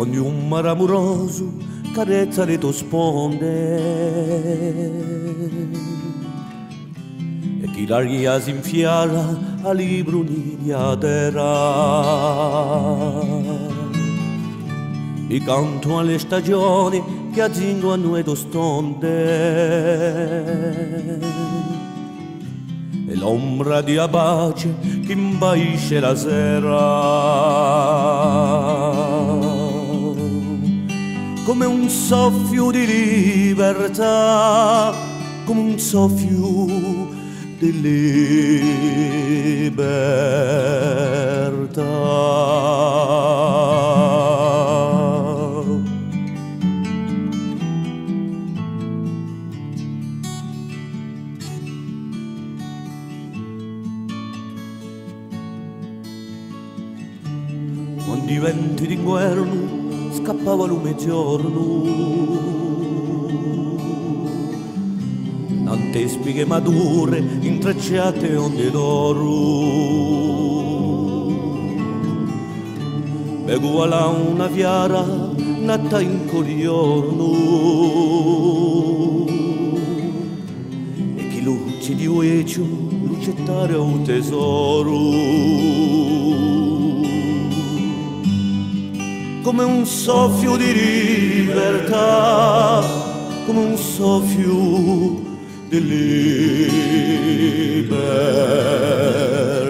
ogni un mare amoroso carezza le tue sponde e chi l'aria si infiala a libruni di terra. Mi canto alle stagioni che azzingo a noi stonde e l'ombra di abace che imbaisce la sera come un soffio di libertà, come un soffio di libertà. Quando i venti d'inverno scappava il mezzogiorno, tante spighe mature intrecciate onde d'oro, bevo là una fiara nata in quel e chi luce di uecio lucettare un tesoro come un soffio di libertà, come un soffio di libertà.